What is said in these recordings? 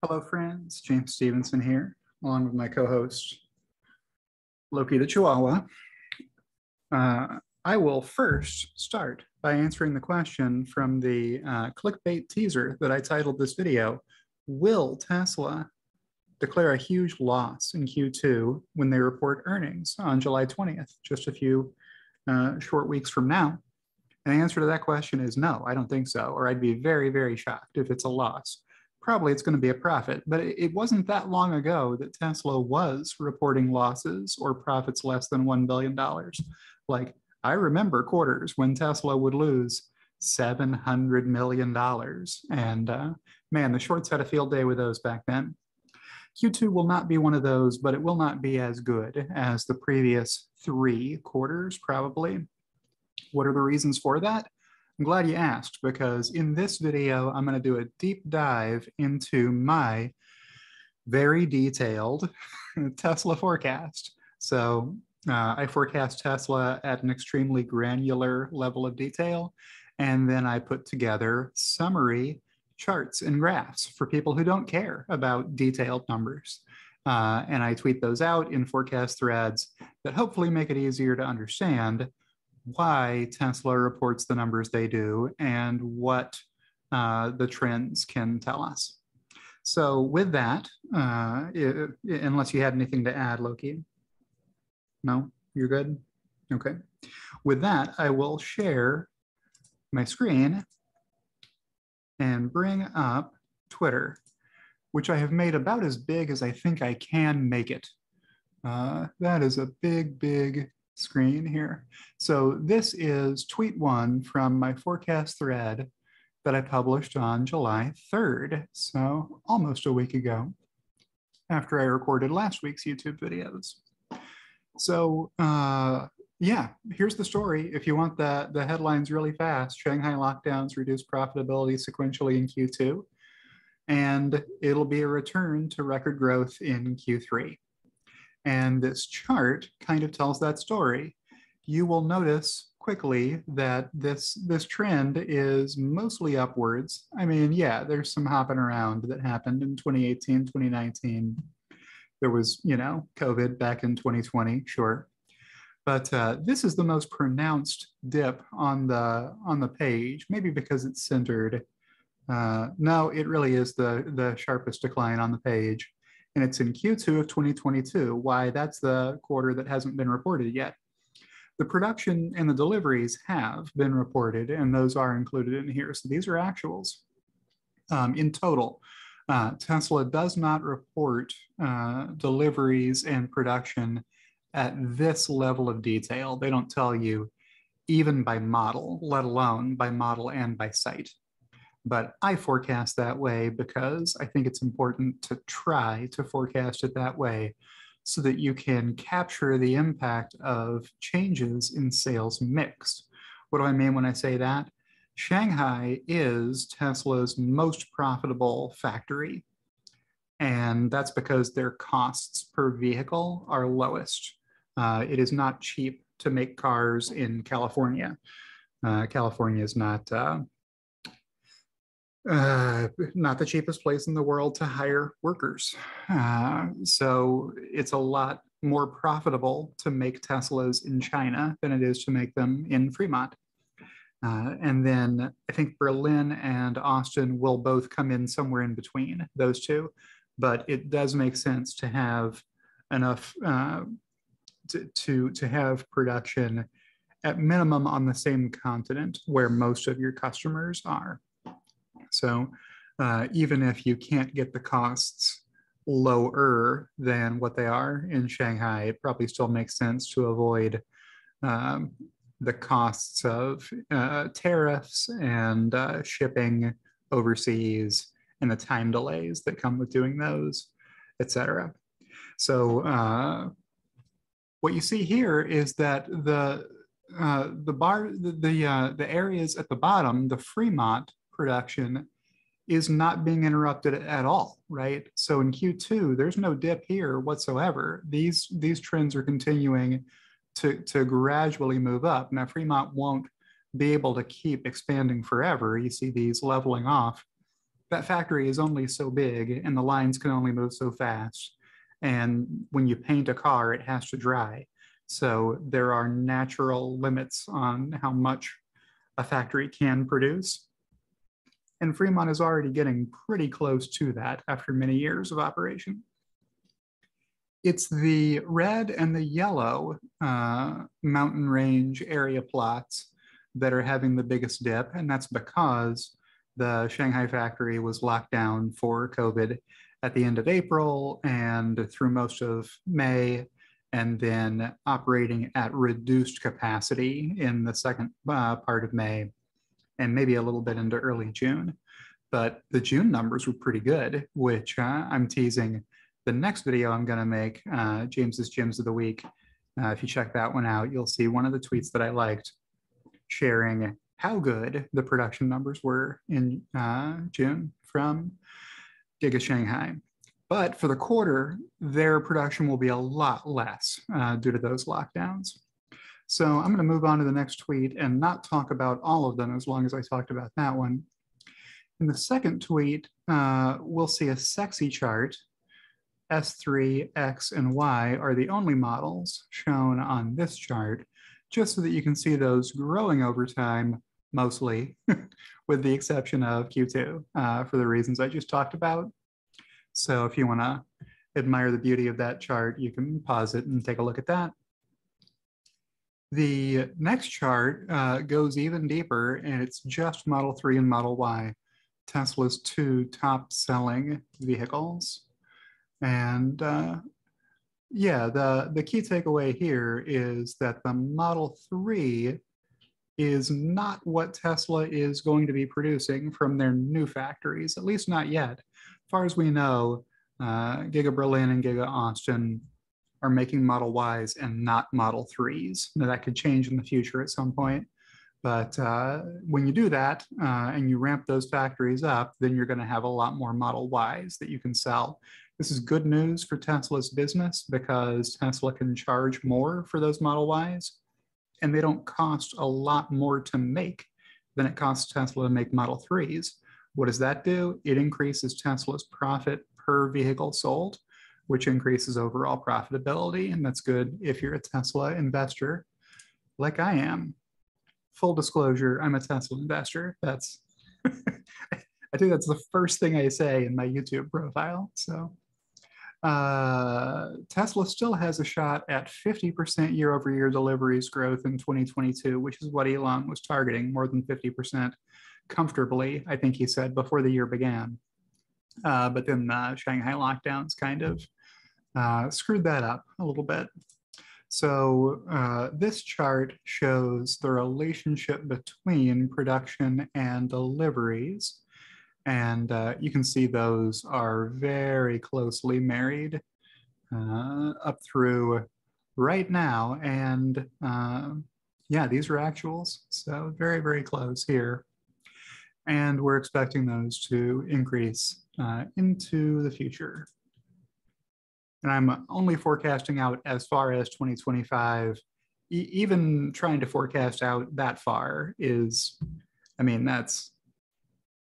Hello, friends. James Stevenson here, along with my co-host, Loki the Chihuahua. I will first start by answering the question from the clickbait teaser that I titled this video, Will Tesla declare a huge loss in Q2 when they report earnings on July 20th, just a few short weeks from now? And the answer to that question is no, I don't think so, or I'd be very, very shocked if it's a loss. Probably it's going to be a profit, but it wasn't that long ago that Tesla was reporting losses or profits less than $1 billion. Like, I remember quarters when Tesla would lose $700 million. And man, the shorts had a field day with those back then. Q2 will not be one of those, but it will not be as good as the previous 3 quarters, probably. What are the reasons for that? I'm glad you asked, because in this video, I'm going to do a deep dive into my very detailed Tesla forecast. So I forecast Tesla at an extremely granular level of detail, and then I put together summary charts and graphs for people who don't care about detailed numbers. And I tweet those out in forecast threads that hopefully make it easier to understand why Tesla reports the numbers they do and what the trends can tell us. So with that, unless you had anything to add, Loki? No, you're good? Okay. With that, I will share my screen and bring up Twitter, which I have made about as big as I think I can make it. That is a big, big screen here. So this is tweet 1 from my forecast thread that I published on July 3rd, so almost a week ago, after I recorded last week's YouTube videos. So yeah, here's the story. If you want the headlines really fast, Shanghai lockdowns reduce profitability sequentially in Q2, and it'll be a return to record growth in Q3. And this chart kind of tells that story. You will notice quickly that this trend is mostly upwards. I mean, yeah, there's some hopping around that happened in 2018, 2019. There was, COVID back in 2020, sure. But this is the most pronounced dip on the page, maybe because it's centered. No, it really is the sharpest decline on the page. And it's in Q2 of 2022. Why? That's the quarter that hasn't been reported yet. The production and the deliveries have been reported, and those are included in here. So these are actuals. In total, Tesla does not report deliveries and production at this level of detail. They don't tell you even by model, let alone by model and by site. But I forecast that way because I think it's important to try to forecast it that way so that you can capture the impact of changes in sales mix. What do I mean when I say that? Shanghai is Tesla's most profitable factory, and that's because their costs per vehicle are lowest. It is not cheap to make cars in California. California is not the cheapest place in the world to hire workers. So it's a lot more profitable to make Teslas in China than it is to make them in Fremont. And then I think Berlin and Austin will both come in somewhere in between those two, but it does make sense to have enough to have production at minimum on the same continent where most of your customers are. So even if you can't get the costs lower than what they are in Shanghai, it probably still makes sense to avoid the costs of tariffs and shipping overseas and the time delays that come with doing those, etc. So what you see here is that the areas at the bottom, the Fremont production, is not being interrupted at all, right? So in Q2, there's no dip here whatsoever. These trends are continuing to gradually move up. Now, Fremont won't be able to keep expanding forever. You see these leveling off that factory is only so big and the lines can only move so fast. And when you paint a car, it has to dry. So there are natural limits on how much a factory can produce. And Fremont is already getting pretty close to that after many years of operation. It's the red and the yellow mountain range area plots that are having the biggest dip, and that's because the Shanghai factory was locked down for COVID at the end of April and through most of May, and then operating at reduced capacity in the second part of May, and maybe a little bit into early June. But the June numbers were pretty good, which I'm teasing the next video I'm going to make, James's Gyms of the Week. If you check that one out, you'll see one of the tweets that I liked sharing how good the production numbers were in June from Giga Shanghai. But for the quarter, their production will be a lot less due to those lockdowns. So I'm going to move on to the next tweet and not talk about all of them as long as I talked about that one. In the second tweet, we'll see a sexy chart. S3, X, and Y are the only models shown on this chart, just so that you can see those growing over time, mostly, with the exception of Q2, for the reasons I just talked about. So if you want to admire the beauty of that chart, you can pause it and take a look at that. The next chart goes even deeper, and it's just Model 3 and Model Y, Tesla's two top-selling vehicles. And yeah, the key takeaway here is that the Model 3 is not what Tesla is going to be producing from their new factories, at least not yet. As far as we know, Giga Berlin and Giga Austin are making Model Ys and not Model 3s. Now that could change in the future at some point. But when you do that and you ramp those factories up, then you're going to have a lot more Model Ys that you can sell. This is good news for Tesla's business because Tesla can charge more for those Model Ys, and they don't cost a lot more to make than it costs Tesla to make Model 3s. What does that do? It increases Tesla's profit per vehicle sold, which increases overall profitability, and that's good if you're a Tesla investor like I am. Full disclosure, I'm a Tesla investor. That's, I think that's the first thing I say in my YouTube profile. So Tesla still has a shot at 50% year-over-year deliveries growth in 2022, which is what Elon was targeting, more than 50% comfortably, I think he said, before the year began. But then Shanghai lockdowns kind of screwed that up a little bit. So this chart shows the relationship between production and deliveries. And you can see those are very closely married up through right now. And yeah, these are actuals. So very, very close here. And we're expecting those to increase into the future. And I'm only forecasting out as far as 2025. Even trying to forecast out that far is, I mean, that's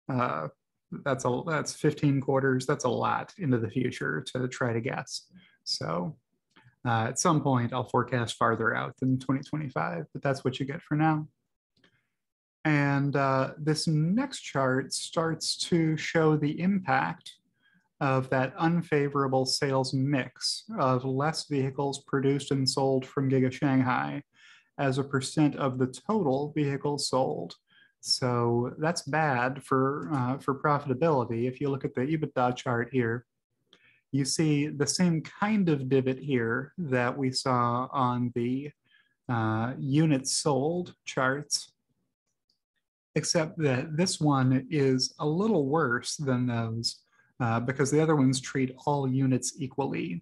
15 quarters. That's a lot into the future to try to guess. So at some point, I'll forecast farther out than 2025, but that's what you get for now. And this next chart starts to show the impact of that unfavorable sales mix of less vehicles produced and sold from Giga Shanghai as a percent of the total vehicles sold. So that's bad for profitability. If you look at the EBITDA chart here, you see the same kind of divot here that we saw on the units sold charts, except that this one is a little worse than those because the other ones treat all units equally.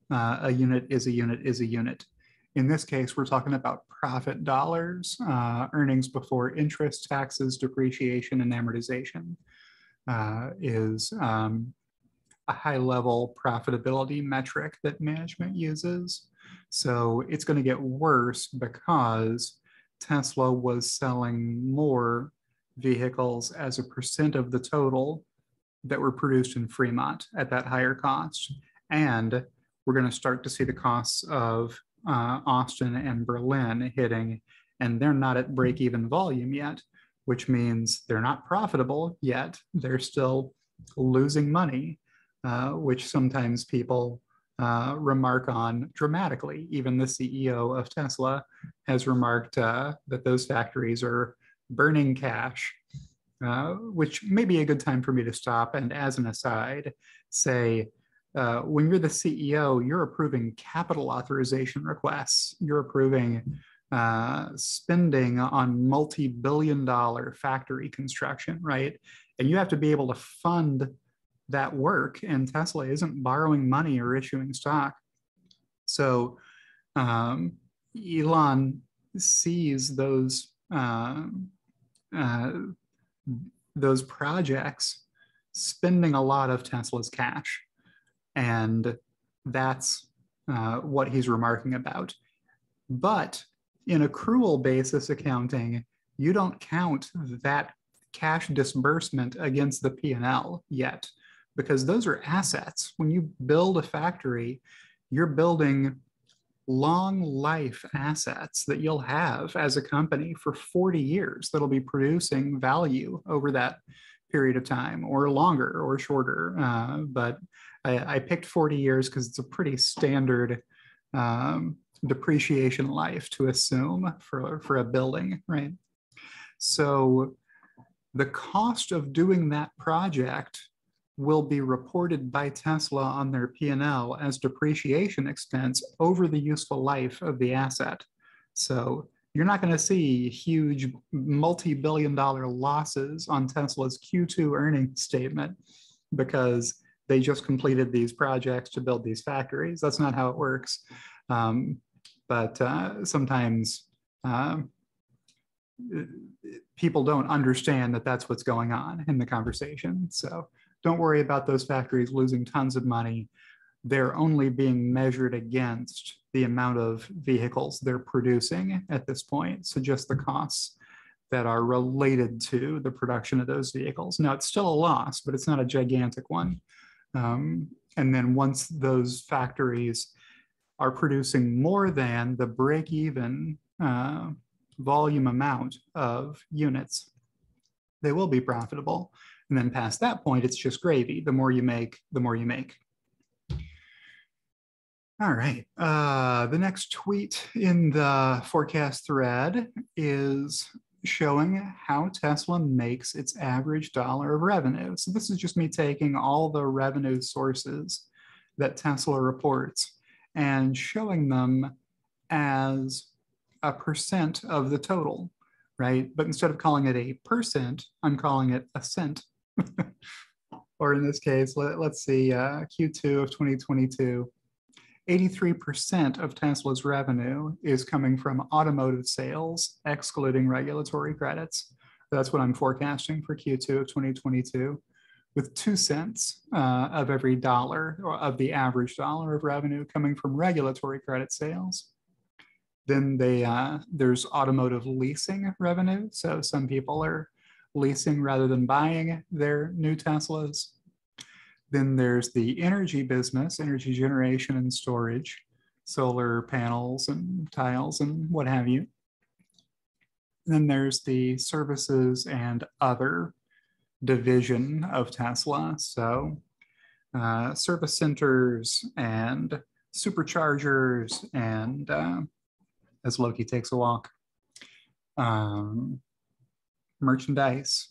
A unit is a unit is a unit. In this case, we're talking about profit dollars, earnings before interest, taxes, depreciation, and amortization is a high-level profitability metric that management uses. So it's going to get worse because Tesla was selling more vehicles as a percent of the total that were produced in Fremont at that higher cost. And we're going to start to see the costs of Austin and Berlin hitting, and they're not at break-even volume yet, which means they're not profitable yet. They're still losing money, which sometimes people remark on dramatically. Even the CEO of Tesla has remarked that those factories are burning cash, which may be a good time for me to stop and, as an aside, say, when you're the CEO, you're approving capital authorization requests. You're approving spending on multi-billion-dollar factory construction, right? And you have to be able to fund that work, and Tesla isn't borrowing money or issuing stock. So Elon sees those projects spending a lot of Tesla's cash. And that's what he's remarking about. But in accrual basis accounting, you don't count that cash disbursement against the P&L yet, because those are assets. When you build a factory, you're building long life assets that you'll have as a company for 40 years that'll be producing value over that period of time, or longer or shorter. But I picked 40 years because it's a pretty standard depreciation life to assume for a building, right? So the cost of doing that project will be reported by Tesla on their P&L as depreciation expense over the useful life of the asset. So you're not going to see huge multi-billion-dollar losses on Tesla's Q2 earnings statement because they just completed these projects to build these factories. That's not how it works. But sometimes people don't understand that that's what's going on in the conversation. So don't worry about those factories losing tons of money. They're only being measured against the amount of vehicles they're producing at this point. So just the costs that are related to the production of those vehicles. Now, it's still a loss, but it's not a gigantic one. And then once those factories are producing more than the break-even volume amount of units, they will be profitable. And then past that point, it's just gravy. The more you make, the more you make. All right, the next tweet in the forecast thread is showing how Tesla makes its average dollar of revenue. So this is just me taking all the revenue sources that Tesla reports and showing them as a percent of the total, right? But instead of calling it a percent, I'm calling it a cent. Or in this case, let's see, Q2 of 2022, 83% of Tesla's revenue is coming from automotive sales, excluding regulatory credits. That's what I'm forecasting for Q2 of 2022, with 2 cents of every dollar, or of the average dollar of revenue, coming from regulatory credit sales. Then there's automotive leasing revenue. So some people are leasing rather than buying their new Teslas. Then there's the energy business, energy generation and storage, solar panels and tiles and what have you. Then there's the services and other division of Tesla. So service centers and superchargers and as Loki takes a walk, merchandise,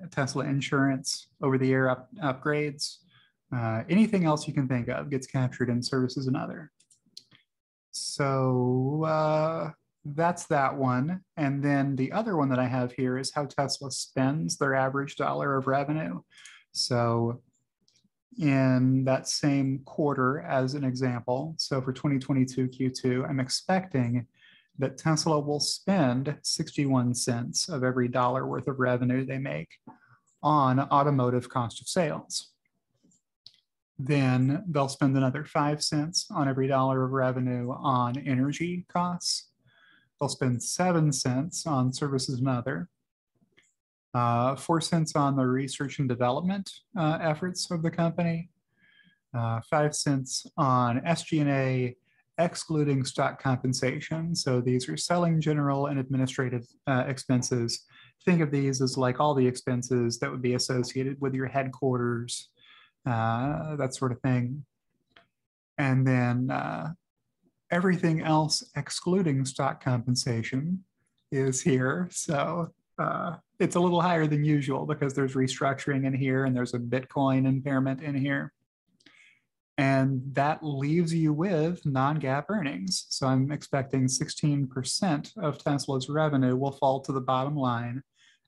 Tesla insurance, over-the-air upgrades, anything else you can think of gets captured in services and other. So that's that one. And then the other one that I have here is how Tesla spends their average dollar of revenue. So in that same quarter as an example, so for 2022 Q2, I'm expecting that Tesla will spend 61 cents of every dollar worth of revenue they make on automotive cost of sales. Then they'll spend another 5 cents on every dollar of revenue on energy costs. They'll spend 7 cents on services and other. 4 cents on the research and development efforts of the company, 5 cents on SG&A excluding stock compensation. So these are selling, general, and administrative expenses. Think of these as like all the expenses that would be associated with your headquarters, that sort of thing. And then everything else excluding stock compensation is here. So it's a little higher than usual because there's restructuring in here and there's a Bitcoin impairment in here. And that leaves you with non-GAAP earnings. So I'm expecting 16% of Tesla's revenue will fall to the bottom line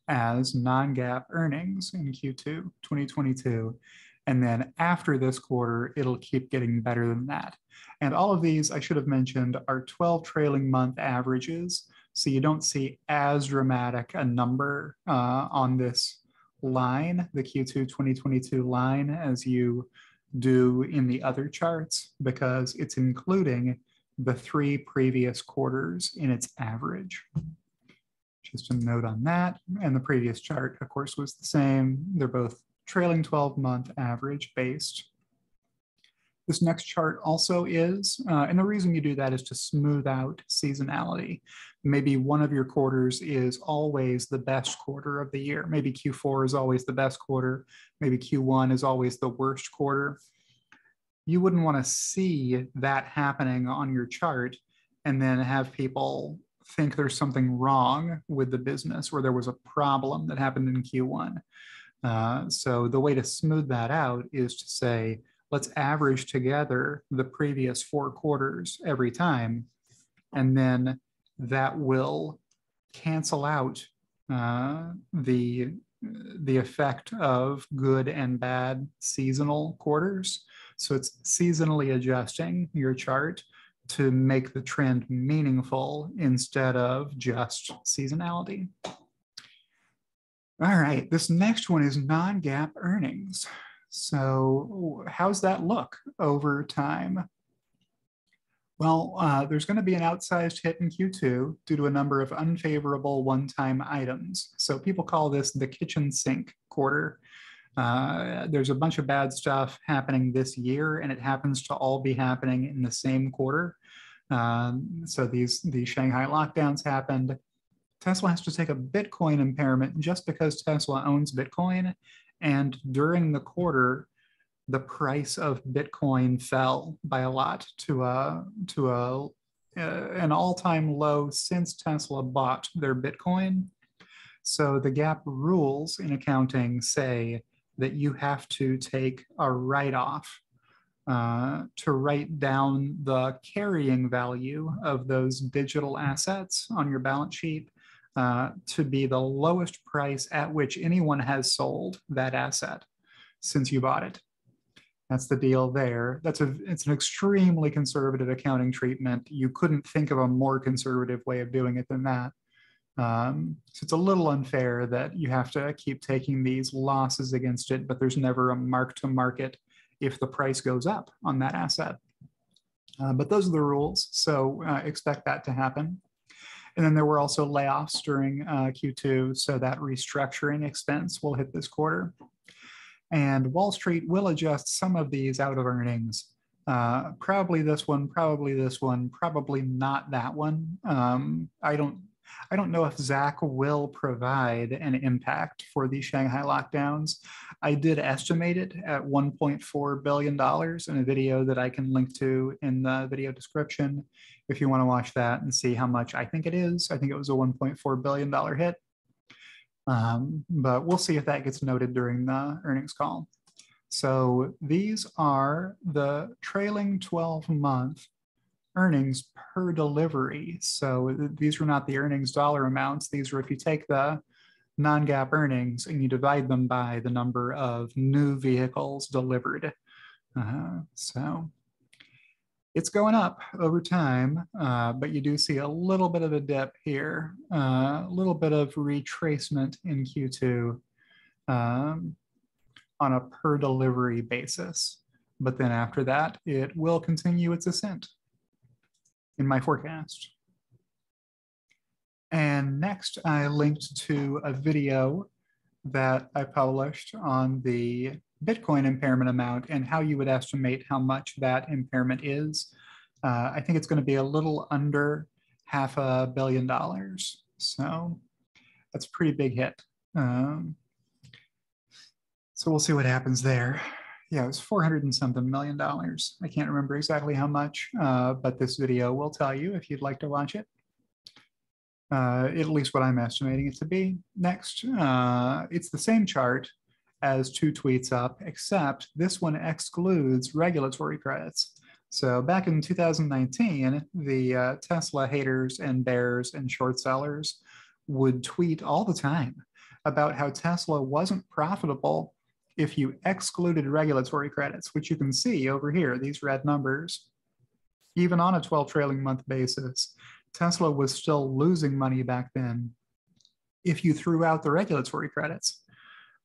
as non-GAAP earnings in Q2 2022. And then after this quarter, it'll keep getting better than that. And all of these, I should have mentioned, are 12 trailing month averages. So you don't see as dramatic a number on this line, the Q2 2022 line, as you do in the other charts, because it's including the 3 previous quarters in its average. Just a note on that. And the previous chart, of course, was the same. They're both trailing 12-month average based. This next chart also is, and the reason you do that is to smooth out seasonality. Maybe one of your quarters is always the best quarter of the year. Maybe Q4 is always the best quarter. Maybe Q1 is always the worst quarter. You wouldn't want to see that happening on your chart and then have people think there's something wrong with the business or there was a problem that happened in Q1. So the way to smooth that out is to say, let's average together the previous 4 quarters every time, and then that will cancel out the effect of good and bad seasonal quarters. So it's seasonally adjusting your chart to make the trend meaningful instead of just seasonality. All right, this next one is non-GAAP earnings. So how's that look over time? Well, there's going to be an outsized hit in Q2 due to a number of unfavorable one-time items. So people call this the kitchen sink quarter. There's a bunch of bad stuff happening this year, and it happens to all be happening in the same quarter. So these Shanghai lockdowns happened. Tesla has to take a Bitcoin impairment just because Tesla owns Bitcoin. And during the quarter, the price of Bitcoin fell by a lot to an all-time low since Tesla bought their Bitcoin. So the GAAP rules in accounting say that you have to take a write-off to write down the carrying value of those digital assets on your balance sheet to be the lowest price at which anyone has sold that asset since you bought it. That's the deal there. It's an extremely conservative accounting treatment. You couldn't think of a more conservative way of doing it than that. So it's a little unfair that you have to keep taking these losses against it, but there's never a mark to market if the price goes up on that asset. But those are the rules, so expect that to happen. And then there were also layoffs during Q2, so that restructuring expense will hit this quarter. And Wall Street will adjust some of these out of earnings. Probably this one, probably this one, probably not that one. I don't know if Zach will provide an impact for the Shanghai lockdowns. I did estimate it at $1.4 billion in a video that I can link to in the video description if you want to watch that and see how much I think it is. I think it was a $1.4 billion hit. But we'll see if that gets noted during the earnings call. So these are the trailing 12-month earnings per delivery. So these are not the earnings dollar amounts. These are if you take the non-GAAP earnings and you divide them by the number of new vehicles delivered. So it's going up over time, but you do see a little bit of a dip here, a little bit of retracement in Q2 on a per delivery basis. But then after that, it will continue its ascent in my forecast. And next, I linked to a video that I published on the Bitcoin impairment amount and how you would estimate how much that impairment is. I think it's going to be a little under $500 million. So that's a pretty big hit. So we'll see what happens there. Yeah, it was 400 and something million dollars. I can't remember exactly how much, but this video will tell you if you'd like to watch it. At least what I'm estimating it to be. Next, it's the same chart as 2 tweets up, except this one excludes regulatory credits. So back in 2019, the Tesla haters and bears and short sellers would tweet all the time about how Tesla wasn't profitable if you excluded regulatory credits, which you can see over here, these red numbers. Even on a 12 trailing month basis, Tesla was still losing money back then if you threw out the regulatory credits.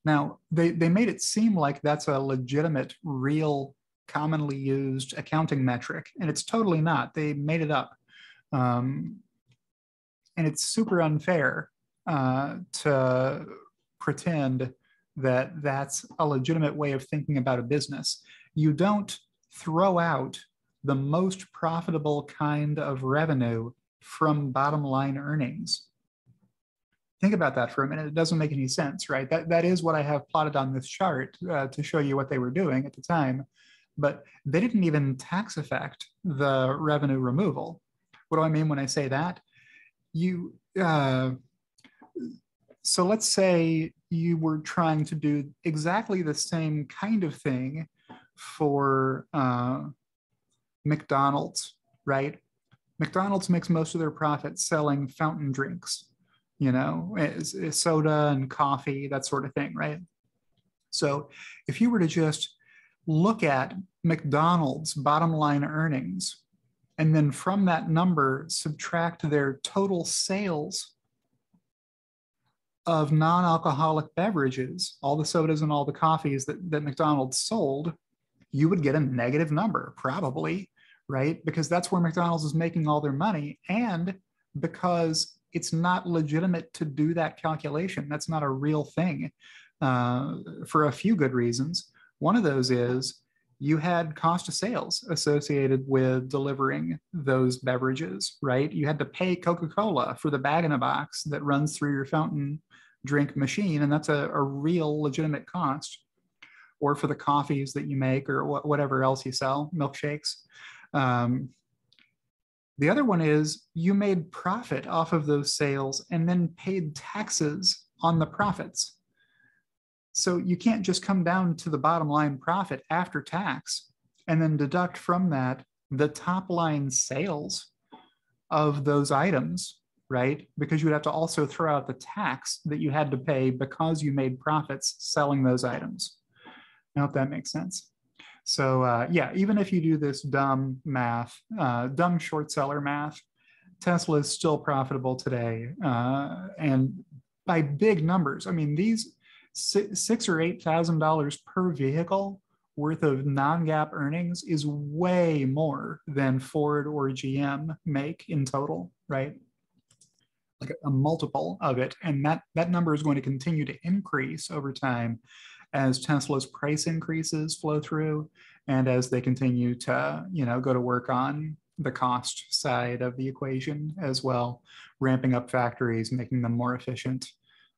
Now, they made it seem like that's a legitimate, real, commonly used accounting metric, and it's totally not. They made it up. And it's super unfair to pretend that that's a legitimate way of thinking about a business. You don't throw out the most profitable kind of revenue from bottom line earnings. Think about that for a minute. It doesn't make any sense, right? That is what I have plotted on this chart to show you what they were doing at the time. But they didn't even tax affect the revenue removal. What do I mean when I say that? So let's say you were trying to do exactly the same kind of thing for McDonald's, right? McDonald's makes most of their profit selling fountain drinks, you know, soda and coffee, that sort of thing, right? So if you were to just look at McDonald's bottom line earnings, and then from that number, subtract their total sales of non-alcoholic beverages, all the sodas and all the coffees that McDonald's sold, you would get a negative number, probably, right? Because that's where McDonald's is making all their money, and because it's not legitimate to do that calculation. That's not a real thing for a few good reasons. One of those is you had cost of sales associated with delivering those beverages, right? You had to pay Coca-Cola for the bag-in-a-box that runs through your fountain drink machine, and that's a real legitimate cost. Or for the coffees that you make or whatever else you sell, milkshakes. The other one is you made profit off of those sales and then paid taxes on the profits. So you can't just come down to the bottom line profit after tax and then deduct from that the top line sales of those items, right? Because you would have to also throw out the tax that you had to pay because you made profits selling those items. I hope that makes sense. So yeah, even if you do this dumb math, dumb short seller math, Tesla is still profitable today. And by big numbers, I mean, these $6,000 or $8,000 per vehicle worth of non-GAAP earnings is way more than Ford or GM make in total, right? Like a multiple of it. And that number is going to continue to increase over time as Tesla's price increases flow through and as they continue to, you know, go to work on the cost side of the equation as well, ramping up factories, making them more efficient,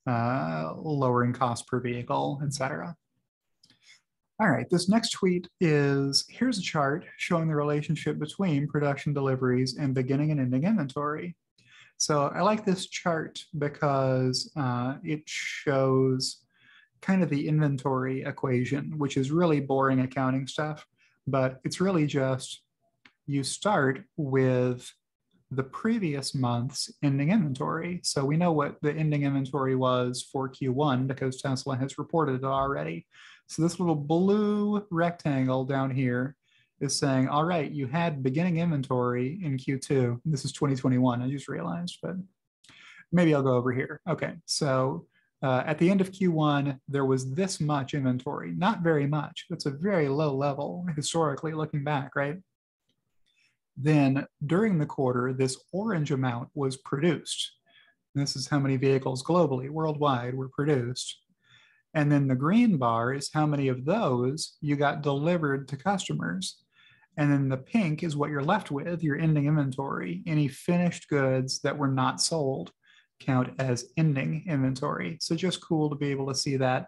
lowering cost per vehicle, et cetera. All right, this next tweet is, here's a chart showing the relationship between production deliveries and beginning and ending inventory. So I like this chart because it shows kind of the inventory equation, which is really boring accounting stuff, but it's really just you start with the previous month's ending inventory. So we know what the ending inventory was for Q1 because Tesla has reported it already. So this little blue rectangle down here is saying, all right, you had beginning inventory in Q2. This is 2021, I just realized, but maybe I'll go over here. Okay, so at the end of Q1, there was this much inventory, not very much. That's a very low level historically looking back, right? Then during the quarter, this orange amount was produced. This is how many vehicles globally, worldwide, were produced. And then the green bar is how many of those you got delivered to customers. And then the pink is what you're left with, your ending inventory. Any finished goods that were not sold count as ending inventory. So just cool to be able to see that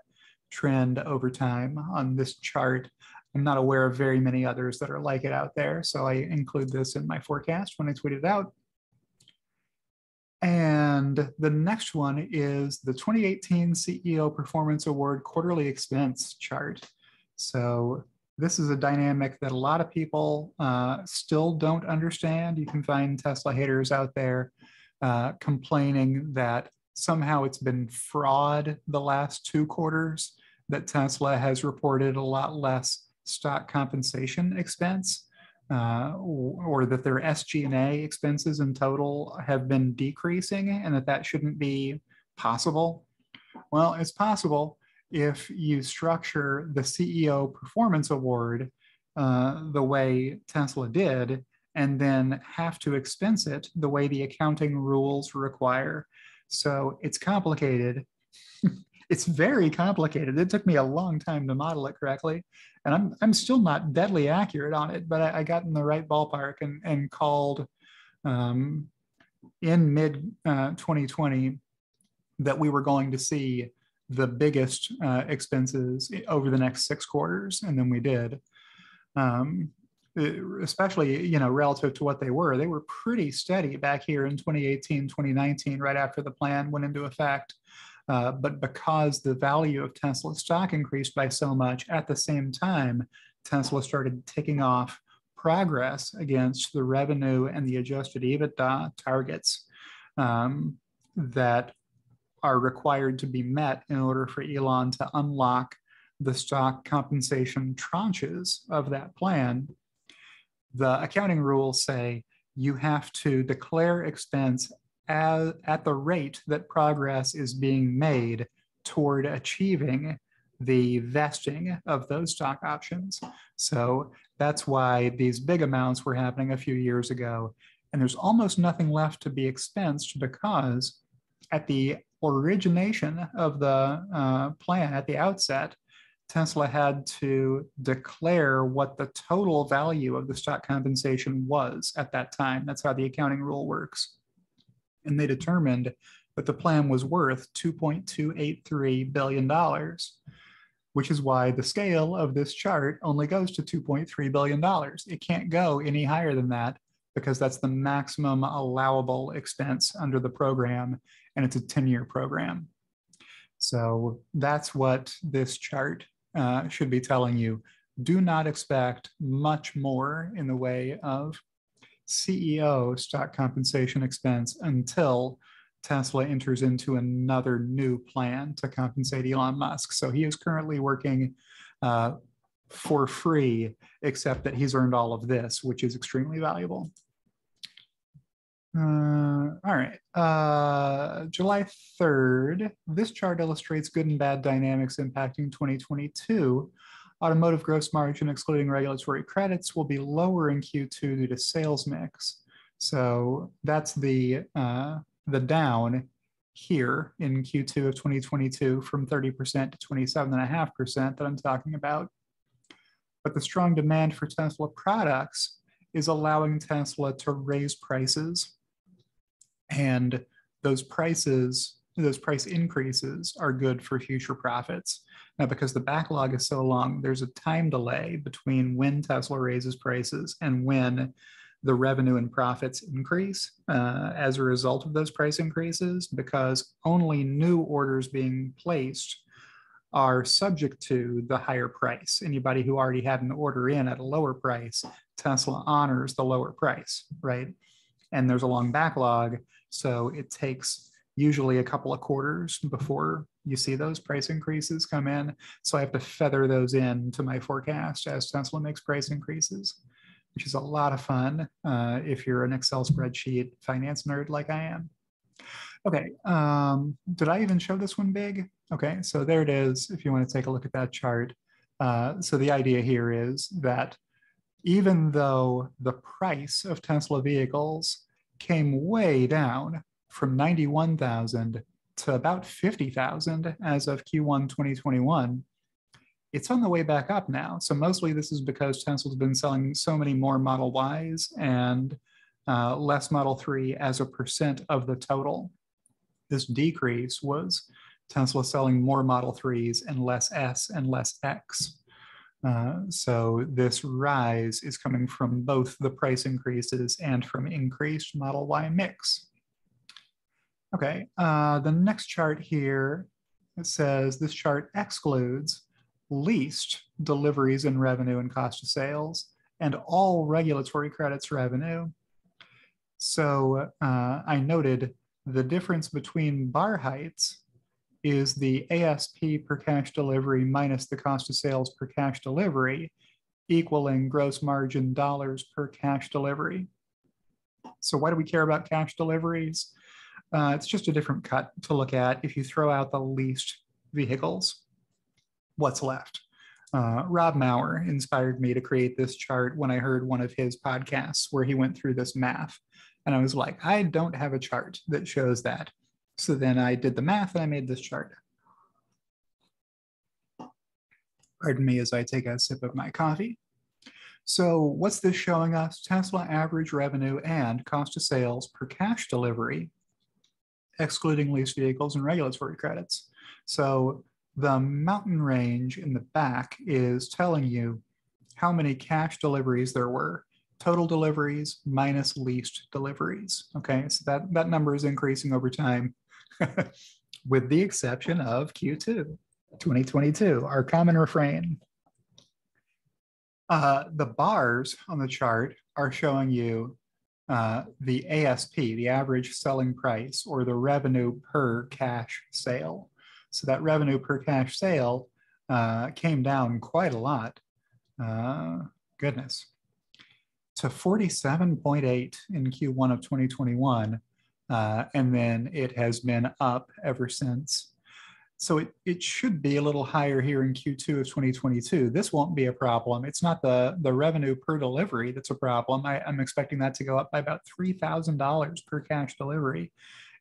trend over time on this chart. I'm not aware of very many others that are like it out there, so I include this in my forecast when I tweet it out. And the next one is the 2018 CEO Performance Award quarterly expense chart. So this is a dynamic that a lot of people still don't understand. You can find Tesla haters out there complaining that somehow it's been fraud the last 2 quarters, that Tesla has reported a lot less stock compensation expense, or that their SG&A expenses in total have been decreasing, and that shouldn't be possible. Well, it's possible if you structure the CEO Performance Award the way Tesla did, and then have to expense it the way the accounting rules require. So it's complicated. It's very complicated. It took me a long time to model it correctly. And I'm still not deadly accurate on it, but I got in the right ballpark and called in mid 2020 that we were going to see the biggest expenses over the next 6 quarters, and then we did. Especially, relative to what they were pretty steady back here in 2018, 2019, right after the plan went into effect. But because the value of Tesla stock increased by so much, at the same time, Tesla started ticking off progress against the revenue and the adjusted EBITDA targets that are required to be met in order for Elon to unlock the stock compensation tranches of that plan. The accounting rules say you have to declare expense at the rate that progress is being made toward achieving the vesting of those stock options. So that's why these big amounts were happening a few years ago. And there's almost nothing left to be expensed because at the origination of the plan, at the outset, Tesla had to declare what the total value of the stock compensation was at that time. That's how the accounting rule works. And they determined that the plan was worth $2.283 billion, which is why the scale of this chart only goes to $2.3 billion. It can't go any higher than that because that's the maximum allowable expense under the program, and it's a 10-year program. So that's what this chart should be telling you. Do not expect much more in the way of CEO stock compensation expense until Tesla enters into another new plan to compensate Elon Musk. So he is currently working for free, except that he's earned all of this, which is extremely valuable. All right, July 3rd, this chart illustrates good and bad dynamics impacting 2022. Automotive gross margin, excluding regulatory credits, will be lower in Q2 due to sales mix. So that's the down here in Q2 of 2022 from 30% to 27.5% that I'm talking about. But the strong demand for Tesla products is allowing Tesla to raise prices. And those price increases are good for future profits. Now, because the backlog is so long, there's a time delay between when Tesla raises prices and when the revenue and profits increase as a result of those price increases, because only new orders being placed are subject to the higher price. Anybody who already had an order in at a lower price, Tesla honors the lower price, right? And there's a long backlog, so it takes usually a couple of quarters before you see those price increases come in. So I have to feather those in to my forecast as Tesla makes price increases, which is a lot of fun if you're an Excel spreadsheet finance nerd like I am. Okay, did I even show this one big? Okay, so there it is if you want to take a look at that chart. So the idea here is that even though the price of Tesla vehicles came way down from 91,000 to about 50,000 as of Q1 2021. It's on the way back up now. So mostly this is because Tesla's been selling so many more Model Ys and less Model 3 as a percent of the total. This decrease was Tesla selling more Model 3s and less S and less X. So this rise is coming from both the price increases and from increased Model Y mix. Okay, the next chart here, it says this chart excludes leased deliveries and revenue and cost of sales and all regulatory credits revenue. So I noted the difference between bar heights is the ASP per cash delivery minus the cost of sales per cash delivery, equaling gross margin dollars per cash delivery. So why do we care about cash deliveries? It's just a different cut to look at. If you throw out the leased vehicles, what's left? Rob Maurer inspired me to create this chart when I heard one of his podcasts where he went through this math. And I was like, I don't have a chart that shows that. So then I did the math and I made this chart. Pardon me as I take a sip of my coffee. So what's this showing us? Tesla average revenue and cost of sales per cash delivery, excluding leased vehicles and regulatory credits. So the mountain range in the back is telling you how many cash deliveries there were, total deliveries minus leased deliveries. Okay, so that number is increasing over time with the exception of Q2 2022, our common refrain. The bars on the chart are showing you the ASP, the average selling price, or the revenue per cash sale. So that revenue per cash sale came down quite a lot, goodness, to 47.8 in Q1 of 2021. And then it has been up ever since. So it should be a little higher here in Q2 of 2022. This won't be a problem. It's not the revenue per delivery that's a problem. I'm expecting that to go up by about $3,000 per cash delivery.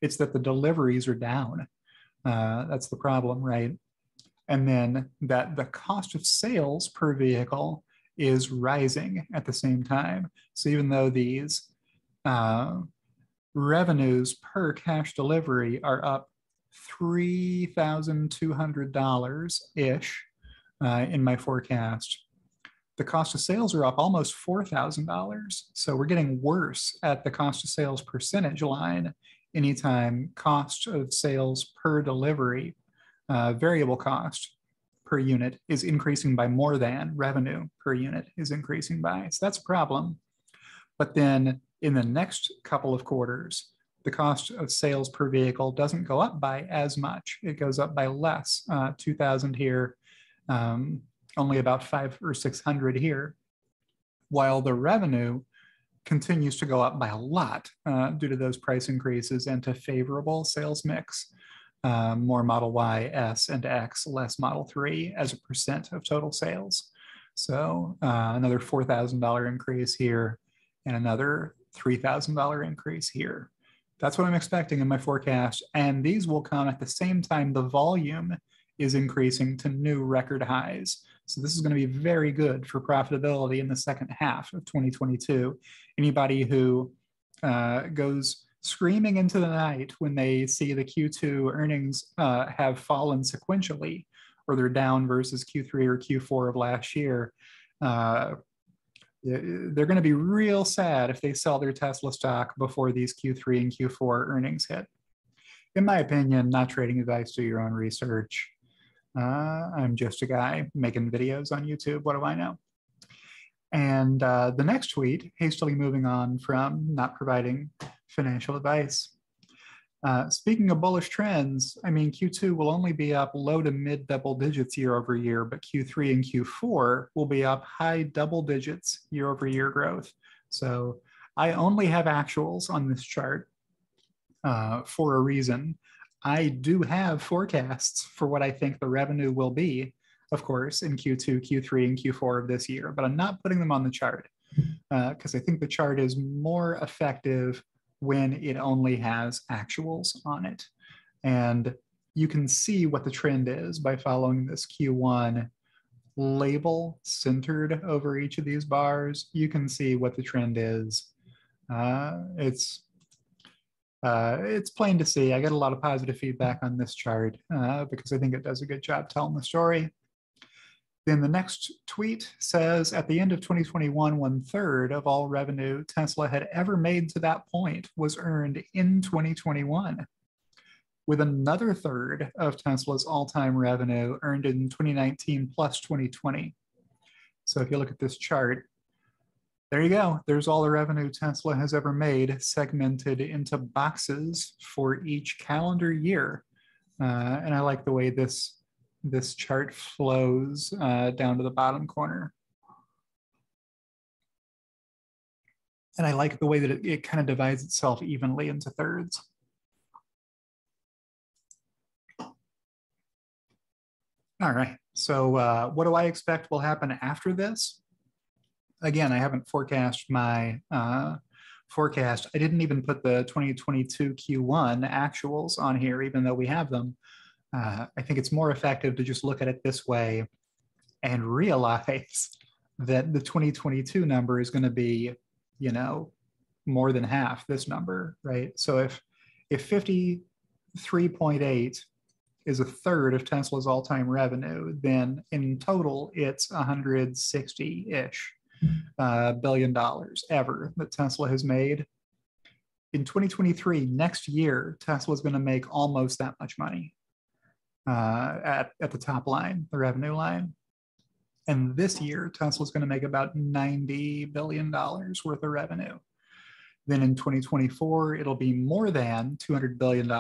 It's that the deliveries are down. That's the problem, right? And then that the cost of sales per vehicle is rising at the same time. So even though these revenues per cash delivery are up $3,200-ish in my forecast, the cost of sales are up almost $4,000. So we're getting worse at the cost of sales percentage line anytime cost of sales per delivery, variable cost per unit is increasing by more than revenue per unit is increasing by. So that's a problem. But then in the next couple of quarters, the cost of sales per vehicle doesn't go up by as much. It goes up by less, 2,000 here, only about 500 or 600 here, while the revenue continues to go up by a lot due to those price increases and to favorable sales mix. More Model Y, S, and X, less Model 3 as a percent of total sales. So another $4,000 increase here and another $3,000 increase here. That's what I'm expecting in my forecast. And these will come at the same time the volume is increasing to new record highs. So this is going to be very good for profitability in the second half of 2022. Anybody who goes screaming into the night when they see the Q2 earnings have fallen sequentially, or they're down versus Q3 or Q4 of last year, they're going to be real sad if they sell their Tesla stock before these Q3 and Q4 earnings hit. In my opinion, not trading advice, do your own research. I'm just a guy making videos on YouTube. What do I know? And the next tweet, hastily moving on from not providing financial advice. Speaking of bullish trends, I mean, Q2 will only be up low to mid double digits year over year, but Q3 and Q4 will be up high double digits year over year growth. So I only have actuals on this chart for a reason. I do have forecasts for what I think the revenue will be, of course, in Q2, Q3, and Q4 of this year, but I'm not putting them on the chart because I think the chart is more effective when it only has actuals on it. And you can see what the trend is by following this Q1 label centered over each of these bars. You can see what the trend is. It's plain to see. I get a lot of positive feedback on this chart because I think it does a good job telling the story. Then the next tweet says, at the end of 2021, 1/3 of all revenue Tesla had ever made to that point was earned in 2021, with another third of Tesla's all-time revenue earned in 2019 plus 2020. So if you look at this chart, there you go. There's all the revenue Tesla has ever made segmented into boxes for each calendar year. And I like the way this chart flows down to the bottom corner. And I like the way that it kind of divides itself evenly into thirds. All right, so what do I expect will happen after this? Again, I haven't forecast my forecast. I didn't even put the 2022 Q1 actuals on here, even though we have them. I think it's more effective to just look at it this way and realize that the 2022 number is going to be, you know, more than half this number, right? So if 53.8 is a third of Tesla's all-time revenue, then in total it's 160-ish billion dollars ever that Tesla has made. In 2023, next year, Tesla is going to make almost that much money at the top line, the revenue line. And this year, Tesla is going to make about $90 billion worth of revenue. Then in 2024, it'll be more than $200 billion.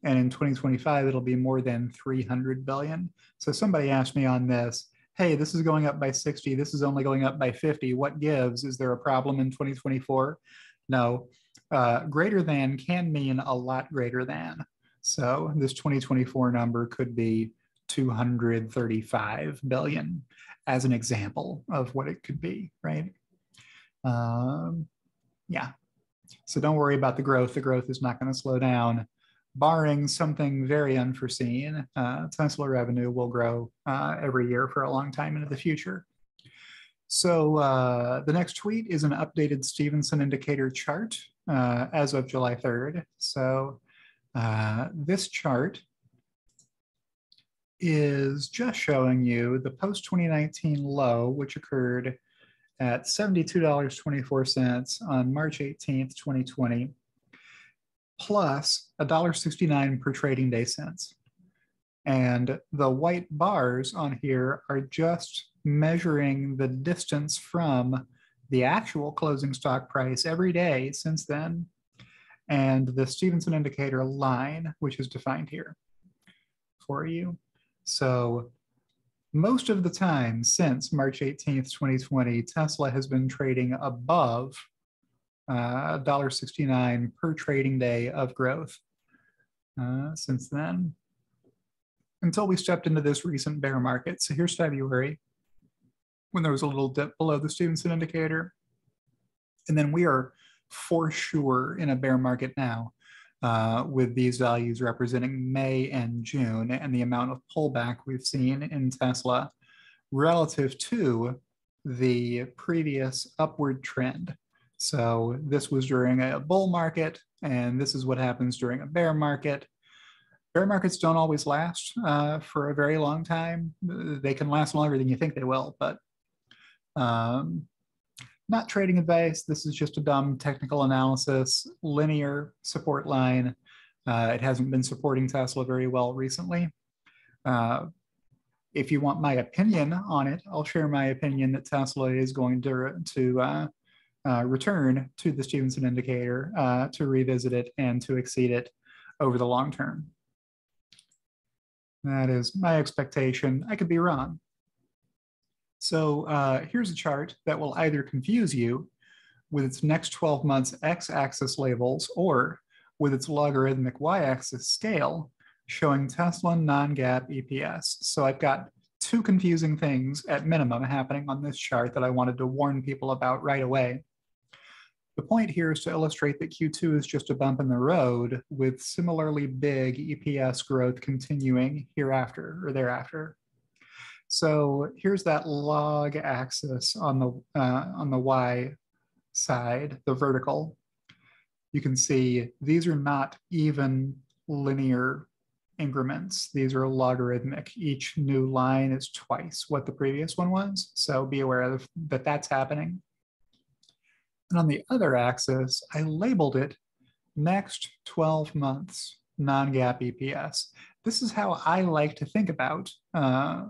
And in 2025, it'll be more than 300 billion. So somebody asked me on this, hey, this is going up by 60, this is only going up by 50. What gives? Is there a problem in 2024? No. Greater than can mean a lot greater than. So this 2024 number could be 235 billion as an example of what it could be, right? Yeah. So don't worry about the growth. The growth is not going to slow down. Barring something very unforeseen, Tesla revenue will grow every year for a long time into the future. So the next tweet is an updated Stevenson indicator chart as of July 3rd. So this chart is just showing you the post-2019 low, which occurred at $72.24 on March 18th, 2020. Plus $1.69 per trading day cents. And the white bars on here are just measuring the distance from the actual closing stock price every day since then, and the Stevenson indicator line, which is defined here for you. So most of the time since March 18th, 2020, Tesla has been trading above $1.69 per trading day of growth since then, until we stepped into this recent bear market. So here's February, when there was a little dip below the Stevenson indicator. And then we are for sure in a bear market now, with these values representing May and June, and the amount of pullback we've seen in Tesla relative to the previous upward trend. So this was during a bull market, and this is what happens during a bear market. Bear markets don't always last for a very long time. They can last longer than you think they will, but not trading advice. This is just a dumb technical analysis, linear support line. It hasn't been supporting Tesla very well recently. If you want my opinion on it, I'll share my opinion that Tesla is going to return to the Stevenson indicator to revisit it and to exceed it over the long term. That is my expectation. I could be wrong. So here's a chart that will either confuse you with its next 12 months x-axis labels or with its logarithmic y-axis scale showing Tesla non-GAAP EPS. So I've got two confusing things at minimum happening on this chart that I wanted to warn people about right away. The The point here is to illustrate that Q2 is just a bump in the road with similarly big EPS growth continuing hereafter or thereafter. So here's that log axis on the Y side, the vertical. You can see these are not even linear increments. These are logarithmic. Each new line is twice what the previous one was. So be aware that that's happening. And on the other axis, I labeled it next 12 months non-GAAP EPS. This is how I like to think about the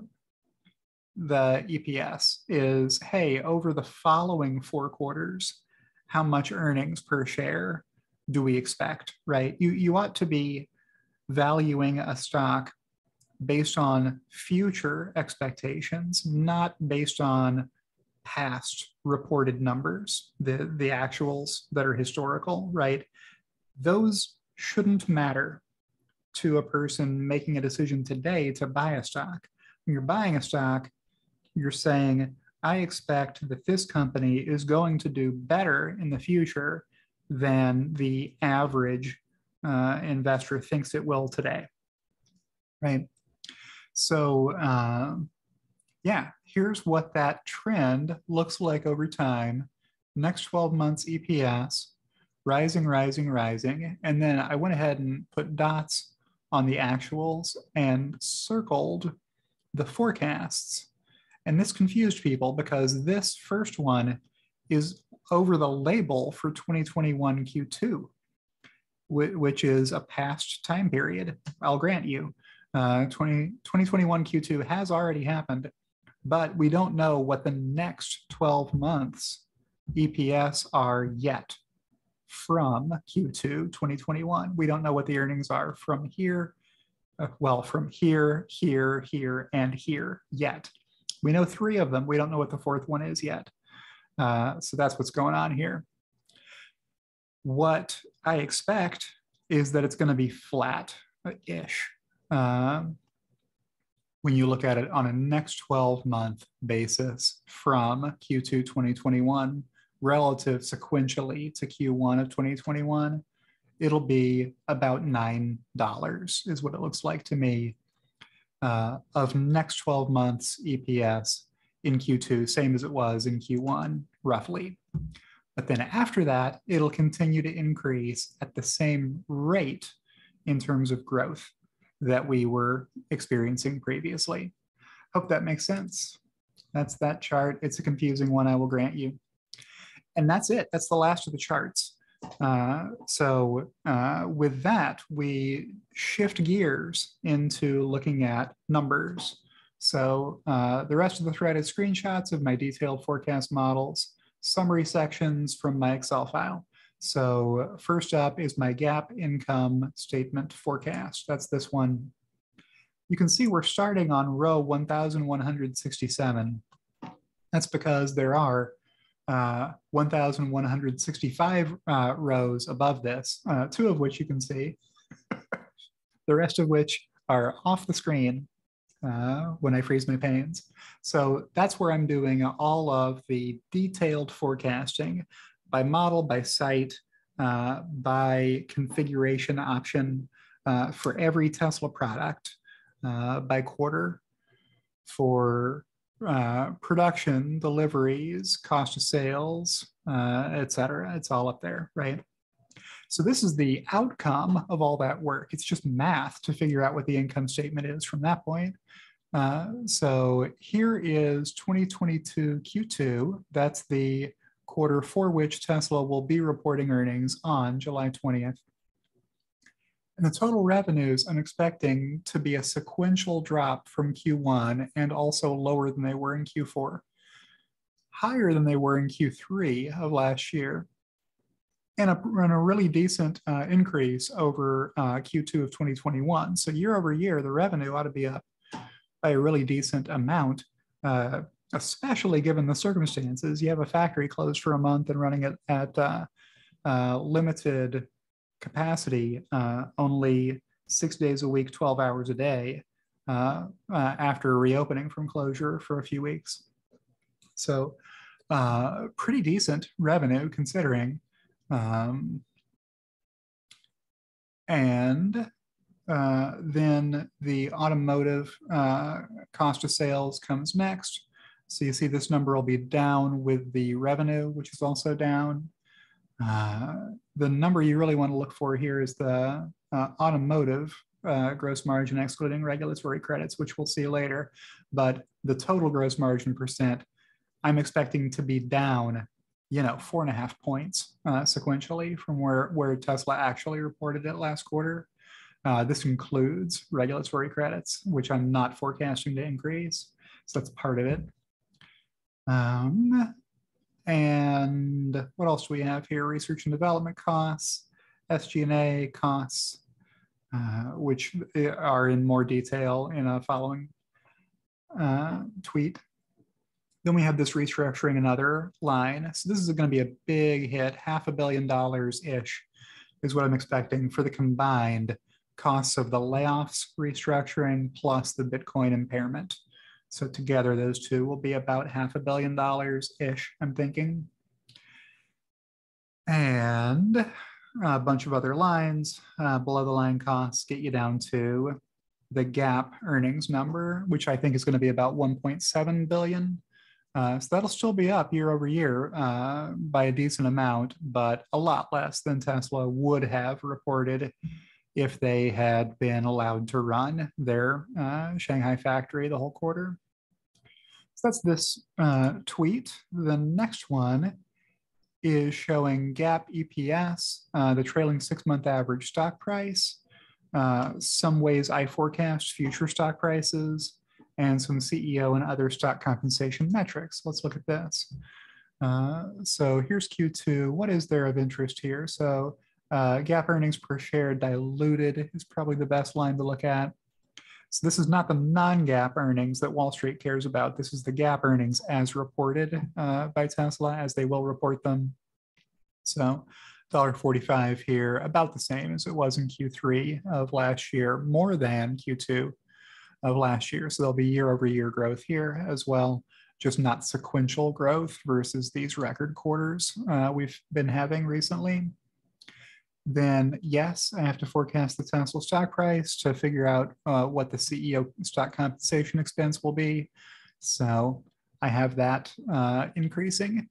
EPS is, hey, over the following 4 quarters, how much earnings per share do we expect, right? You ought to be valuing a stock based on future expectations, not based on past reported numbers, the actuals that are historical, right? Those shouldn't matter to a person making a decision today to buy a stock. When you're buying a stock, you're saying, I expect that this company is going to do better in the future than the average investor thinks it will today, right? So yeah, here's what that trend looks like over time. Next 12 months EPS, rising, rising, rising. And then I went ahead and put dots on the actuals and circled the forecasts. And this confused people because this first one is over the label for 2021 Q2, which is a past time period. I'll grant you, 2021 Q2 has already happened, but we don't know what the next 12 months EPS are yet from Q2 2021. We don't know what the earnings are from here, from here, here, here, and here yet. We know 3 of them. We don't know what the 4th one is yet. So that's what's going on here. What I expect is that it's going to be flat-ish when you look at it on a next 12-month basis from Q2 2021 relative sequentially to Q1 of 2021. It'll be about $9 is what it looks like to me of next 12 months EPS in Q2, same as it was in Q1, roughly. But then after that, it'll continue to increase at the same rate in terms of growth that we were experiencing previously. Hope that makes sense. That's that chart. It's a confusing one, I will grant you. And that's it. That's the last of the charts. With that, we shift gears into looking at numbers. So the rest of the thread is screenshots of my detailed forecast models, summary sections from my Excel file. So first up is my GAAP income statement forecast. That's this one. You can see we're starting on row 1167. That's because there are 1,165 rows above this, 2 of which you can see, the rest of which are off the screen when I freeze my panes. So that's where I'm doing all of the detailed forecasting by model, by site, by configuration option for every Tesla product, by quarter, for production, deliveries, cost of sales, et cetera. It's all up there, right? So this is the outcome of all that work. It's just math to figure out what the income statement is from that point. So here is 2022 Q2. That's the quarter for which Tesla will be reporting earnings on July 20th. And the total revenues I'm expecting to be a sequential drop from Q1 and also lower than they were in Q4, higher than they were in Q3 of last year, and a really decent increase over Q2 of 2021. So year over year, the revenue ought to be up by a really decent amount, especially given the circumstances. You have a factory closed for a month and running it at limited capacity, only 6 days a week, 12 hours a day, after reopening from closure for a few weeks. So pretty decent revenue considering. And then the automotive cost of sales comes next. So you see this number will be down with the revenue, which is also down. The number you really want to look for here is the automotive gross margin excluding regulatory credits, which we'll see later. But the total gross margin percent, I'm expecting to be down, 4.5 points sequentially from where Tesla actually reported it last quarter. This includes regulatory credits, which I'm not forecasting to increase. So that's part of it. And what else do we have here? Research and development costs, SG&A costs, which are in more detail in a following tweet. Then we have this restructuring and other line. So this is going to be a big hit, $500 million-ish is what I'm expecting for the combined costs of the layoffs, restructuring, plus the Bitcoin impairment. So together, those two will be about $500 million-ish, I'm thinking. And a bunch of other lines below the line costs get you down to the GAAP earnings number, which I think is going to be about 1.7 billion. So that'll still be up year over year by a decent amount, but a lot less than Tesla would have reported if they had been allowed to run their Shanghai factory the whole quarter. So that's this tweet. The next one is showing GAAP EPS, the trailing 6-month average stock price, some ways I forecast future stock prices, and some CEO and other stock compensation metrics. Let's look at this. So here's Q2. What is there of interest here? So GAAP earnings per share diluted is probably the best line to look at. So this is not the non-GAAP earnings that Wall Street cares about. This is the GAAP earnings as reported by Tesla, as they will report them. So $1.45 here, about the same as it was in Q3 of last year, more than Q2 of last year. So there'll be year over year growth here as well, just not sequential growth versus these record quarters we've been having recently. Then yes, I have to forecast the Tesla stock price to figure out what the CEO stock compensation expense will be. So I have that increasing.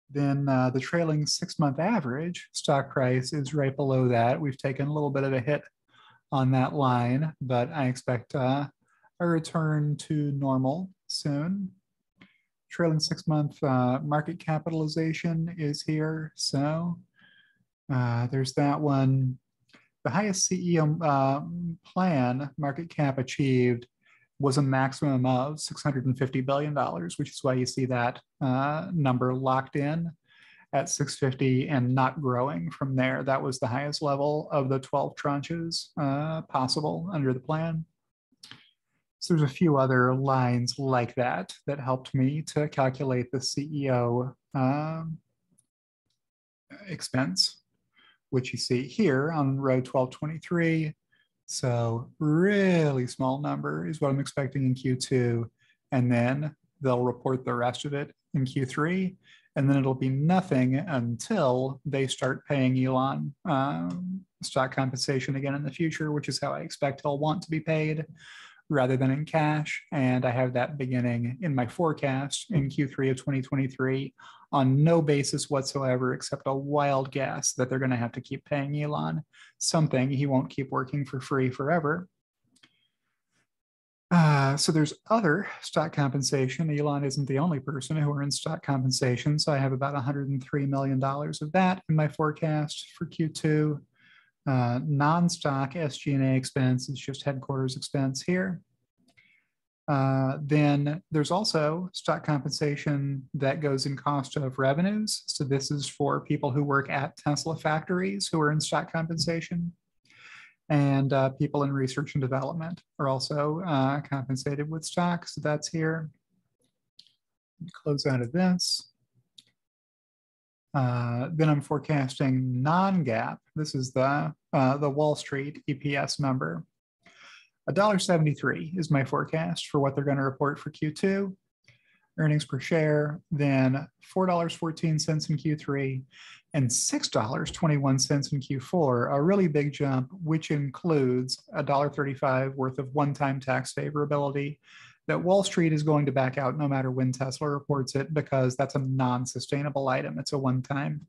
Then the trailing 6-month average stock price is right below that. We've taken a little bit of a hit on that line, but I expect a return to normal soon. Trailing 6-month market capitalization is here. So there's that one. The highest CEO plan market cap achieved was a maximum of $650 billion, which is why you see that number locked in at 650 and not growing from there. That was the highest level of the 12 tranches possible under the plan. So there's a few other lines like that that helped me to calculate the CEO expense, which you see here on row 1223. So really small number is what I'm expecting in Q2. And then they'll report the rest of it in Q3. And then it'll be nothing until they start paying Elon stock compensation again in the future, which is how I expect he'll want to be paid rather than in cash. And I have that beginning in my forecast in Q3 of 2023 on no basis whatsoever, except a wild guess that they're going to have to keep paying Elon something. He won't keep working for free forever. So there's other stock compensation. Elon isn't the only person who earns stock compensation. So I have about $103 million of that in my forecast for Q2. Non-stock SG&A expense is just headquarters expense here. Then there's also stock compensation that goes in cost of revenues. So this is for people who work at Tesla factories who are in stock compensation. And people in research and development are also compensated with stock. So that's here. Close out of this. Then I'm forecasting non-GAAP. This is the Wall Street EPS number. $1.73 is my forecast for what they're going to report for Q2. earnings per share, then $4.14 in Q3, and $6.21 in Q4, a really big jump, which includes $1.35 worth of one-time tax favorability that Wall Street is going to back out no matter when Tesla reports it, because that's a non-sustainable item. It's a one-time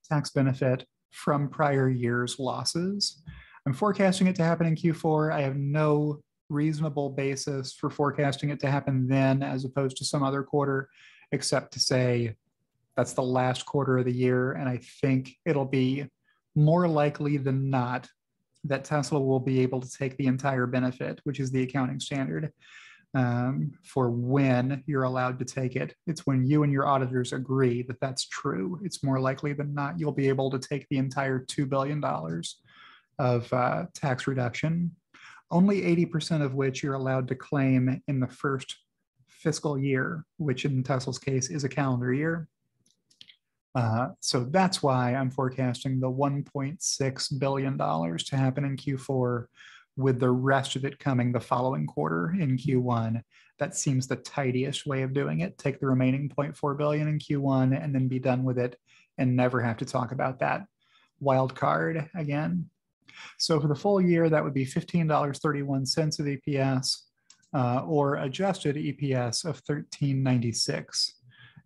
tax benefit from prior year's losses. I'm forecasting it to happen in Q4. I have no reasonable basis for forecasting it to happen then as opposed to some other quarter, except to say that's the last quarter of the year. And I think it'll be more likely than not that Tesla will be able to take the entire benefit, which is the accounting standard for when you're allowed to take it. It's when you and your auditors agree that that's true. It's more likely than not you'll be able to take the entire $2 billion of tax reduction, only 80% of which you're allowed to claim in the first fiscal year, which in Tesla's case is a calendar year. So that's why I'm forecasting the $1.6 billion to happen in Q4, with the rest of it coming the following quarter in Q1. That seems the tidiest way of doing it. Take the remaining $0.4 billion in Q1 and then be done with it and never have to talk about that wild card again. So for the full year, that would be $15.31 of EPS, or adjusted EPS of $13.96.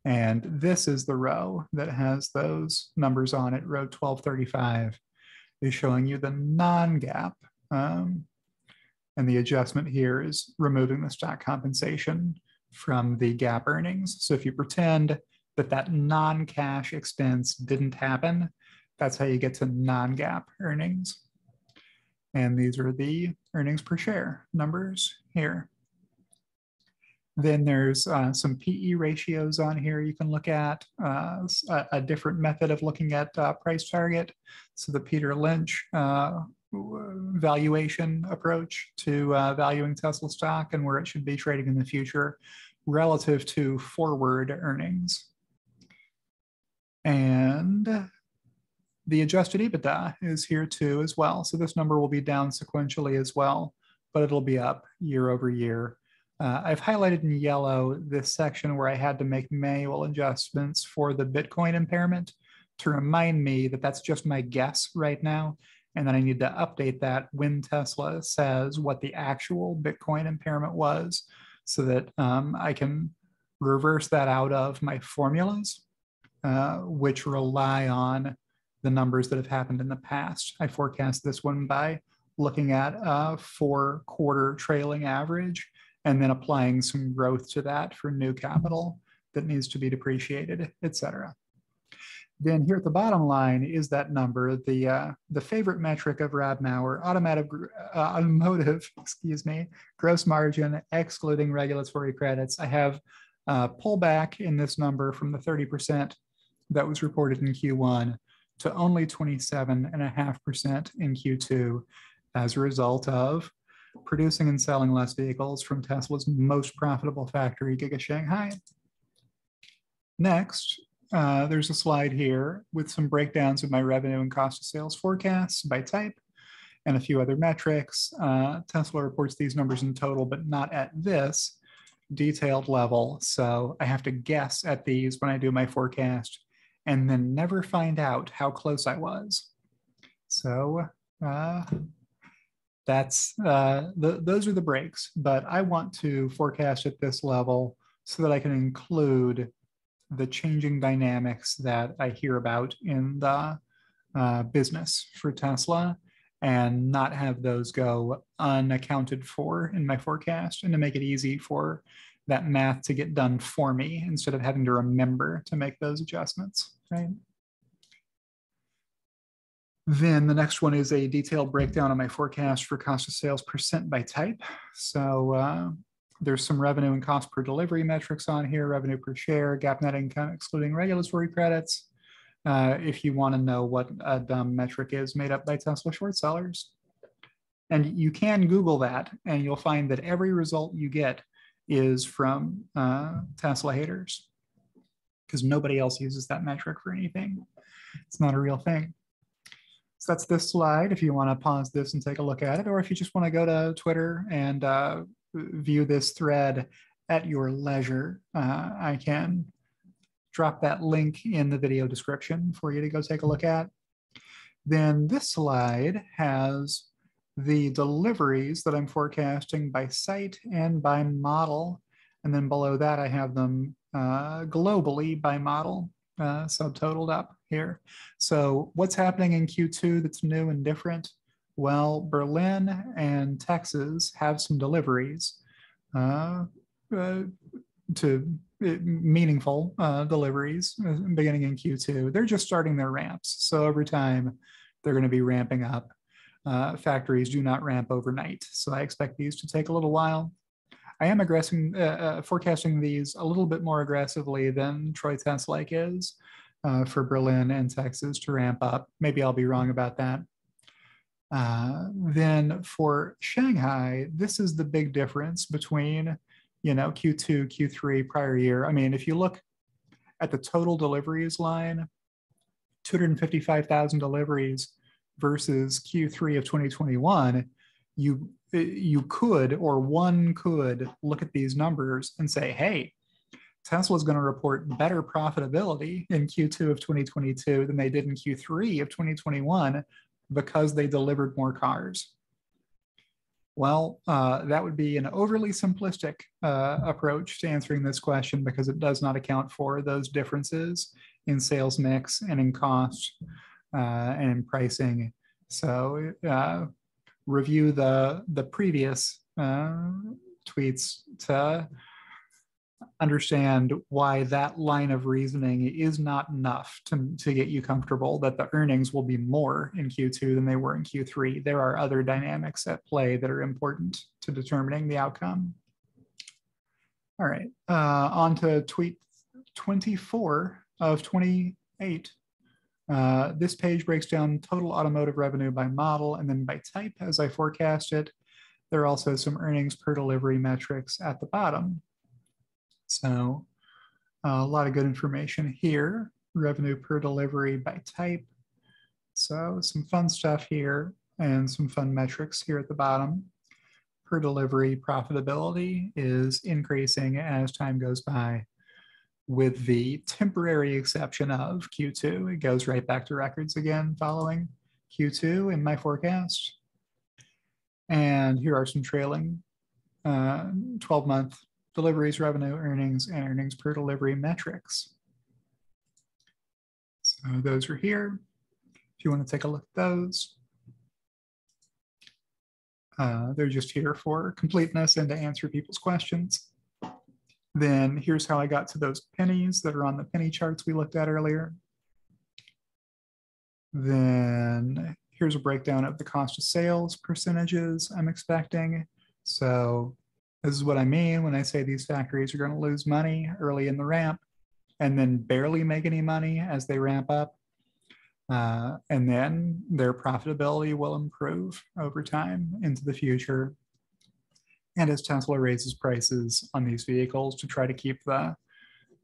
And this is the row that has those numbers on it. Row 1235 is showing you the non-GAAP. And the adjustment here is removing the stock compensation from the GAAP earnings. So if you pretend that that non-cash expense didn't happen, that's how you get to non-GAAP earnings. And these are the earnings per share numbers here. Then there's some PE ratios on here you can look at, a different method of looking at price target. So the Peter Lynch valuation approach to valuing Tesla stock and where it should be trading in the future relative to forward earnings. And the adjusted EBITDA is here too as well. So this number will be down sequentially as well, but it'll be up year over year. I've highlighted in yellow this section where I had to make manual adjustments for the Bitcoin impairment to remind me that that's just my guess right now. And then I need to update that when Tesla says what the actual Bitcoin impairment was, so that I can reverse that out of my formulas, which rely on the numbers that have happened in the past. I forecast this one by looking at a 4-quarter trailing average and then applying some growth to that for new capital that needs to be depreciated, et cetera. Then here at the bottom line is that number, the favorite metric of Radmauer, automotive, gross margin excluding regulatory credits. I have pullback in this number from the 30% that was reported in Q1 to only 27.5% in Q2 as a result of producing and selling less vehicles from Tesla's most profitable factory, Giga Shanghai. Next, there's a slide here with some breakdowns of my revenue and cost of sales forecasts by type and a few other metrics. Tesla reports these numbers in total, but not at this detailed level. So I have to guess at these when I do my forecast and then never find out how close I was. So those are the breaks, but I want to forecast at this level so that I can include the changing dynamics that I hear about in the business for Tesla and not have those go unaccounted for in my forecast, and to make it easy for that math to get done for me instead of having to remember to make those adjustments, right? Then the next one is a detailed breakdown of my forecast for cost of sales percent by type. So there's some revenue and cost per delivery metrics on here, revenue per share, GAAP net income excluding regulatory credits, if you want to know what a dumb metric is made up by Tesla short sellers. And you can Google that and you'll find that every result you get is from Tesla haters, because nobody else uses that metric for anything. It's not a real thing. So that's this slide if you want to pause this and take a look at it, or if you just want to go to Twitter and view this thread at your leisure. I can drop that link in the video description for you to go take a look at. Then this slide has the deliveries that I'm forecasting by site and by model. And then below that, I have them globally by model, subtotaled up here. So what's happening in Q2 that's new and different? Well, Berlin and Texas have some deliveries to meaningful deliveries beginning in Q2. They're just starting their ramps. So over time, they're going to be ramping up. Factories do not ramp overnight. So I expect these to take a little while. I am forecasting these a little bit more aggressively than Troy TSLA is for Berlin and Texas to ramp up. Maybe I'll be wrong about that. Then for Shanghai, this is the big difference between, Q2, Q3 prior year. I mean, if you look at the total deliveries line, 255,000 deliveries versus Q3 of 2021, you could, or one could look at these numbers and say, hey, Tesla's going to report better profitability in Q2 of 2022 than they did in Q3 of 2021 because they delivered more cars. Well, that would be an overly simplistic approach to answering this question because it does not account for those differences in sales mix and in cost and in pricing. So review the previous tweets to understand why that line of reasoning is not enough to get you comfortable that the earnings will be more in Q2 than they were in Q3. There are other dynamics at play that are important to determining the outcome. All right, on to tweet 24 of 28. This page breaks down total automotive revenue by model and then by type as I forecast it. There are also some earnings per delivery metrics at the bottom. So a lot of good information here. Revenue per delivery by type. So some fun stuff here and some fun metrics here at the bottom. Per delivery profitability is increasing as time goes by, with the temporary exception of Q2. It goes right back to records again following Q2 in my forecast. And here are some trailing 12-month deliveries, revenue, earnings, and earnings per delivery metrics. So those are here. If you want to take a look at those, they're just here for completeness and to answer people's questions. Then here's how I got to those pennies that are on the penny charts we looked at earlier. Then here's a breakdown of the cost of sales percentages I'm expecting. So this is what I mean when I say these factories are going to lose money early in the ramp and then barely make any money as they ramp up. And then their profitability will improve over time into the future. And as Tesla raises prices on these vehicles to try to keep the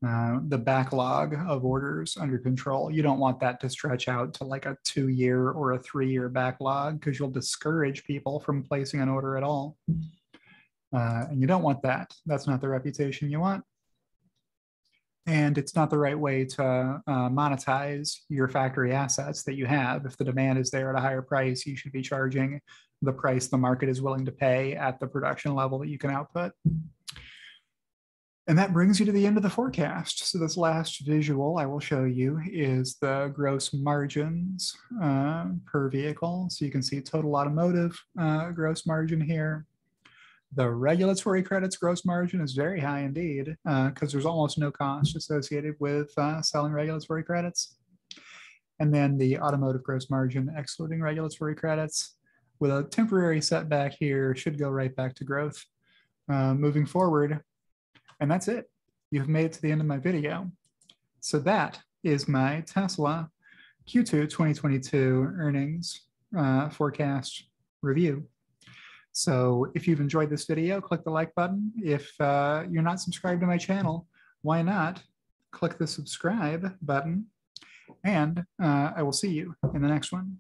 backlog of orders under control. You don't want that to stretch out to like a 2-year or a 3-year backlog because you'll discourage people from placing an order at all. And you don't want that. That's not the reputation you want. And it's not the right way to monetize your factory assets that you have. If the demand is there at a higher price, you should be charging the price the market is willing to pay at the production level that you can output. And that brings you to the end of the forecast. So this last visual I will show you is the gross margins per vehicle. So you can see total automotive gross margin here. The regulatory credits gross margin is very high indeed because there's almost no cost associated with selling regulatory credits. And then the automotive gross margin excluding regulatory credits with a temporary setback here should go right back to growth moving forward. And that's it. You've made it to the end of my video. So that is my Tesla Q2 2022 earnings forecast review. So if you've enjoyed this video, click the like button. If you're not subscribed to my channel, why not click the subscribe button? And I will see you in the next one.